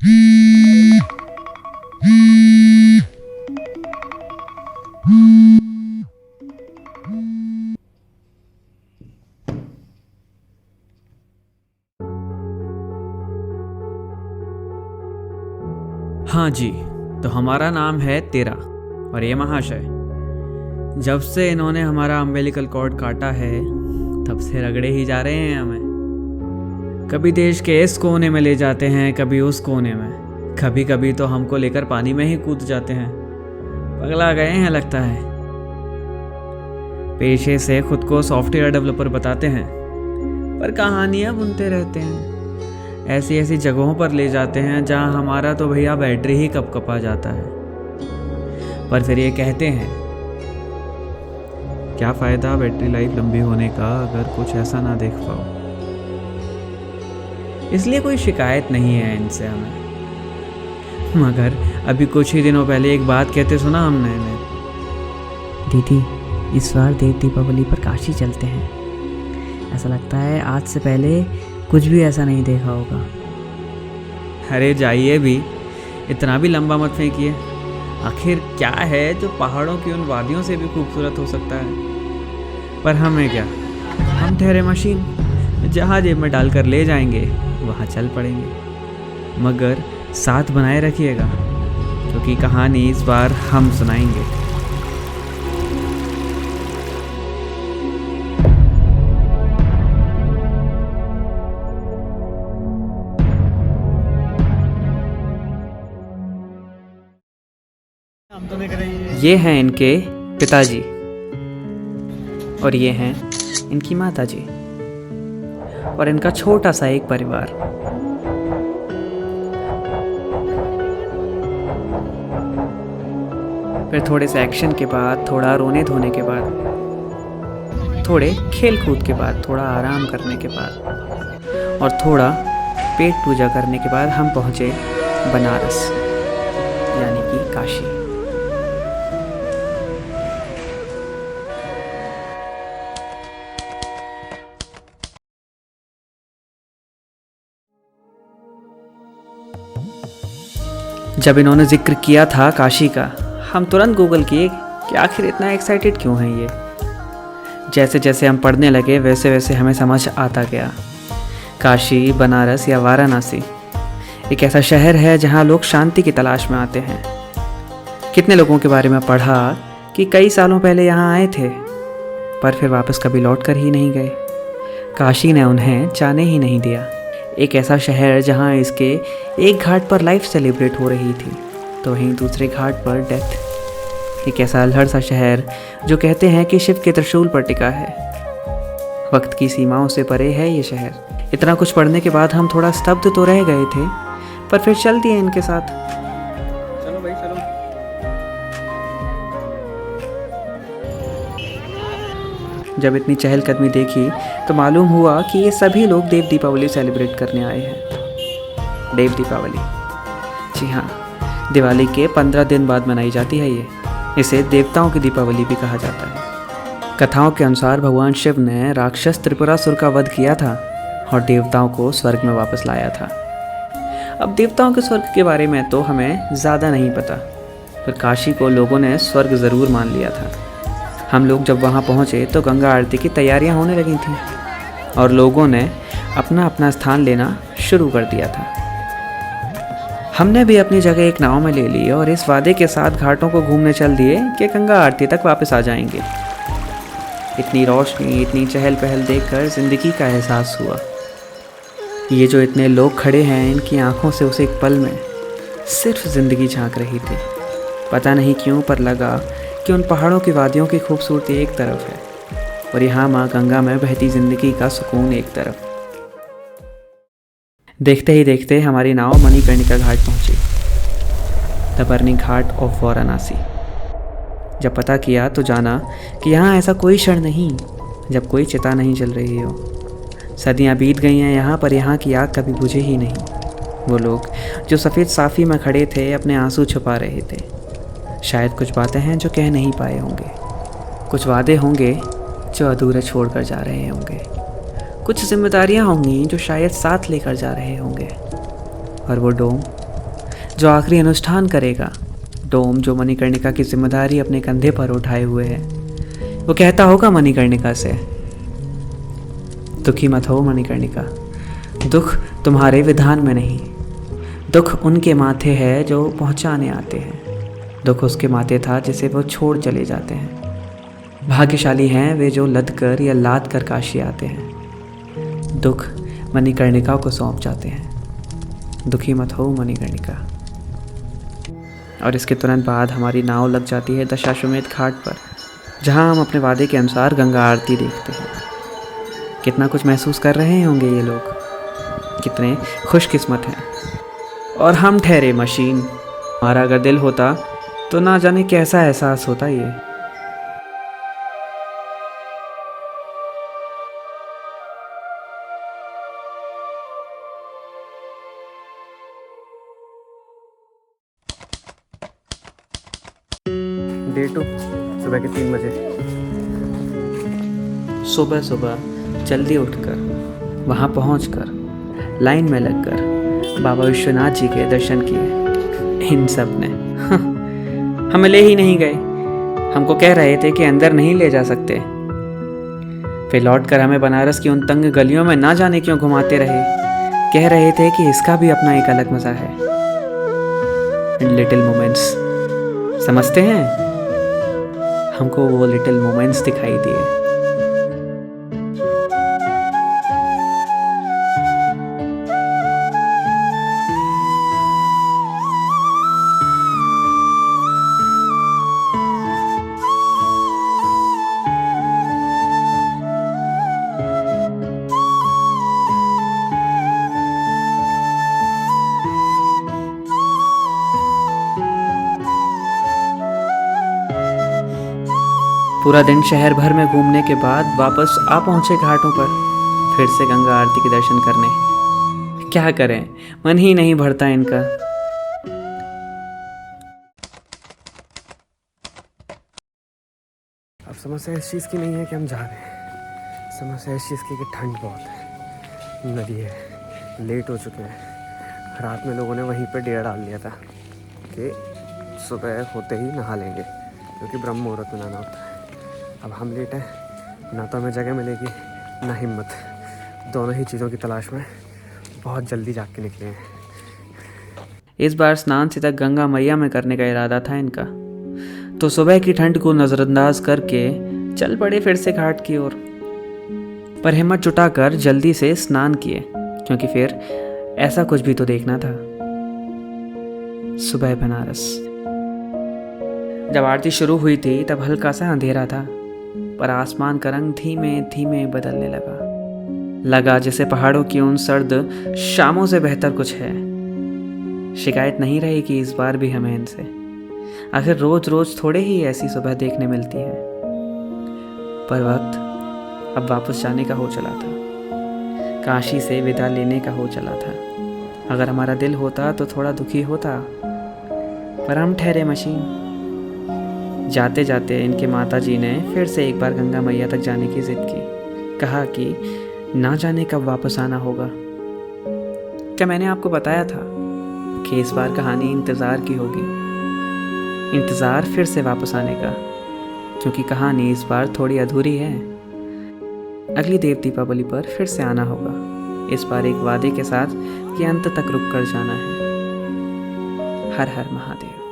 हाँ जी, तो हमारा नाम है तेरा और ये महाशय। जब से इन्होंने हमारा अम्बिलिकल कॉर्ड काटा है तब से रगड़े ही जा रहे हैं हमें। कभी देश के इस कोने में ले जाते हैं, कभी उस कोने में, कभी कभी तो हमको लेकर पानी में ही कूद जाते हैं। पगला गए हैं लगता है। पेशे से खुद को सॉफ्टवेयर डेवलपर बताते हैं पर कहानियाँ बुनते रहते हैं। ऐसी ऐसी जगहों पर ले जाते हैं जहां हमारा तो भैया बैटरी ही कपकपा जाता है। पर फिर ये कहते हैं क्या फ़ायदा बैटरी लाइफ लंबी होने का अगर कुछ ऐसा ना देख पाओ। इसलिए कोई शिकायत नहीं है इनसे हमें। मगर अभी कुछ ही दिनों पहले एक बात कहते सुना हमने दीदी, इस बार देव दीपावली पर काशी चलते हैं। ऐसा लगता है आज से पहले कुछ भी ऐसा नहीं देखा होगा। अरे जाइए भी, इतना भी लंबा मत फेंकिए। आखिर क्या है जो पहाड़ों की उन वादियों से भी खूबसूरत हो सकता है। पर हमें क्या, हम ठहरे मशीन, जहाँ जेब में डालकर ले जाएंगे वहाँ चल पड़ेंगे। मगर साथ बनाए रखिएगा क्योंकि कहानी इस बार हम सुनाएंगे। ये हैं इनके पिताजी और ये हैं इनकी माताजी और इनका छोटा सा एक परिवार। फिर थोड़े से एक्शन के बाद, थोड़ा रोने धोने के बाद, थोड़े खेल कूद के बाद, थोड़ा आराम करने के बाद और थोड़ा पेट पूजा करने के बाद हम पहुँचे बनारस यानी कि काशी। जब इन्होंने जिक्र किया था काशी का, हम तुरंत गूगल किए कि आखिर इतना एक्साइटेड क्यों है ये। जैसे जैसे हम पढ़ने लगे वैसे वैसे हमें समझ आता गया। काशी, बनारस या वाराणसी एक ऐसा शहर है जहाँ लोग शांति की तलाश में आते हैं। कितने लोगों के बारे में पढ़ा कि कई सालों पहले यहाँ आए थे पर फिर वापस कभी लौट कर ही नहीं गए। काशी ने उन्हें जाने ही नहीं दिया। एक ऐसा शहर जहाँ इसके एक घाट पर लाइफ सेलिब्रेट हो रही थी तो वहीं दूसरे घाट पर डेथ। एक ऐसा अल्हड़ सा शहर जो कहते हैं कि शिव के त्रिशूल पर टिका है। वक्त की सीमाओं से परे है ये शहर। इतना कुछ पढ़ने के बाद हम थोड़ा स्तब्ध तो रह गए थे पर फिर चल दिए इनके साथ। चलो भाई चलो। जब इतनी चहलकदमी देखी तो मालूम हुआ कि ये सभी लोग देव दीपावली सेलिब्रेट करने आए हैं। देव दीपावली, जी हाँ, दिवाली के 15 दिन बाद मनाई जाती है ये। इसे देवताओं की दीपावली भी कहा जाता है। कथाओं के अनुसार भगवान शिव ने राक्षस त्रिपुरासुर का वध किया था और देवताओं को स्वर्ग में वापस लाया था। अब देवताओं के स्वर्ग के बारे में तो हमें ज़्यादा नहीं पता, पर काशी को लोगों ने स्वर्ग ज़रूर मान लिया था। हम लोग जब वहाँ पहुँचे तो गंगा आरती की तैयारियाँ होने लगी थीं और लोगों ने अपना अपना स्थान लेना शुरू कर दिया था। हमने भी अपनी जगह एक नाव में ले ली और इस वादे के साथ घाटों को घूमने चल दिए कि गंगा आरती तक वापस आ जाएंगे। इतनी रोशनी, इतनी चहल पहल देखकर ज़िंदगी का एहसास हुआ। ये जो इतने लोग खड़े हैं, इनकी आंखों से उस एक पल में सिर्फ ज़िंदगी झांक रही थी। पता नहीं क्यों पर लगा कि उन पहाड़ों की वादियों की खूबसूरती एक तरफ है और यहाँ माँ गंगा में बहती ज़िंदगी का सुकून एक तरफ। देखते ही देखते हमारी नाव मणिकर्णिका घाट पहुँची, the burning Ghat of Varanasi. जब पता किया तो जाना कि यहाँ ऐसा कोई क्षण नहीं जब कोई चिता नहीं जल रही हो। सदियाँ बीत गई हैं यहाँ पर यहाँ की आग कभी बुझे ही नहीं। वो लोग जो सफ़ेद साफ़ी में खड़े थे अपने आंसू छुपा रहे थे। शायद कुछ बातें हैं जो कह नहीं पाए होंगे, कुछ वादे होंगे जो अधूरे छोड़ कर जा रहे होंगे, कुछ जिम्मेदारियां होंगी जो शायद साथ लेकर जा रहे होंगे। और वो डोम जो आखिरी अनुष्ठान करेगा। डोम जो मणिकर्णिका की जिम्मेदारी अपने कंधे पर उठाए हुए है, वो कहता होगा मणिकर्णिका से, दुखी मत हो मणिकर्णिका, दुख तुम्हारे विधान में नहीं, दुख उनके माथे है जो पहुंचाने आते हैं, दुख उसके माथे था जिसे वो छोड़ चले जाते हैं। भाग्यशाली हैं वे जो लद कर या लाद कर काशी आते हैं, दुख मणिकर्णिका को सौंप जाते हैं। दुखी मत हो मणिकर्णिका। और इसके तुरंत बाद हमारी नाव लग जाती है दशाश्वमेध घाट पर, जहां हम अपने वादे के अनुसार गंगा आरती देखते हैं। कितना कुछ महसूस कर रहे होंगे ये लोग, कितने खुशकिस्मत हैं। और हम ठहरे मशीन। हमारा अगर दिल होता तो ना जाने कैसा एहसास होता ये। डे 2 सुबह के 3 बजे। सुबह सुबह जल्दी उठकर वहाँ पहुँचकर लाइन में लगकर बाबा विश्वनाथ जी के दर्शन किए। इन सब ने हमें ले ही नहीं गए। हमको कह रहे थे कि अंदर नहीं ले जा सकते। फिर लौटकर हमें बनारस की उन तंग गलियों में ना जाने क्यों घुमाते रहे। कह रहे थे कि इसका भी अपना एक अलग मज़ा है। लिटिल मोमेंट्स, समझते हैं? हमको वो लिटिल मोमेंट्स दिखाई दिए। पूरा दिन शहर भर में घूमने के बाद वापस आ पहुँचे घाटों पर, फिर से गंगा आरती के दर्शन करने। क्या करें, मन ही नहीं भरता इनका। अब समस्या इस चीज़ की नहीं है कि हम जा रहे हैं, समस्या इस चीज़ की कि ठंड बहुत है, नदी है, लेट हो चुके हैं। रात में लोगों ने वहीं पर डेरा डाल लिया था कि सुबह होते ही नहा लेंगे, क्योंकि ब्रह्म मुहूर्त में नहाना होता है। अब हम लेट हैं, ना तो हमें जगह मिलेगी ना हिम्मत, दोनों ही चीज़ों की तलाश में बहुत जल्दी जाग के निकले हैं। इस बार स्नान सीधा गंगा मैया में करने का इरादा था इनका, तो सुबह की ठंड को नज़रअंदाज करके चल पड़े फिर से घाट की ओर। पर हिम्मत जुटाकर जल्दी से स्नान किए, क्योंकि फिर ऐसा कुछ भी तो देखना था। सुबह बनारस। जब आरती शुरू हुई थी तब हल्का सा अंधेरा था, पर आसमान का रंग धीमे धीमे बदलने लगा जैसे पहाड़ों की उन सर्द शामों से बेहतर कुछ है। शिकायत नहीं रहेगी इस बार भी हमें इनसे, आखिर रोज रोज थोड़े ही ऐसी सुबह देखने मिलती है। पर वक्त अब वापस जाने का हो चला था, काशी से विदा लेने का हो चला था। अगर हमारा दिल होता तो थोड़ा दुखी होता, पर हम ठहरे मशीन। जाते जाते इनके माताजी ने फिर से एक बार गंगा मैया तक जाने की जिद की। कहा कि ना जाने कब वापस आना होगा। क्या मैंने आपको बताया था कि इस बार कहानी इंतज़ार की होगी, इंतज़ार फिर से वापस आने का, क्योंकि कहानी इस बार थोड़ी अधूरी है। अगली देव दीपावली पर फिर से आना होगा, इस बार एक वादे के साथ कि अंत तक रुक कर जाना है। हर हर महादेव।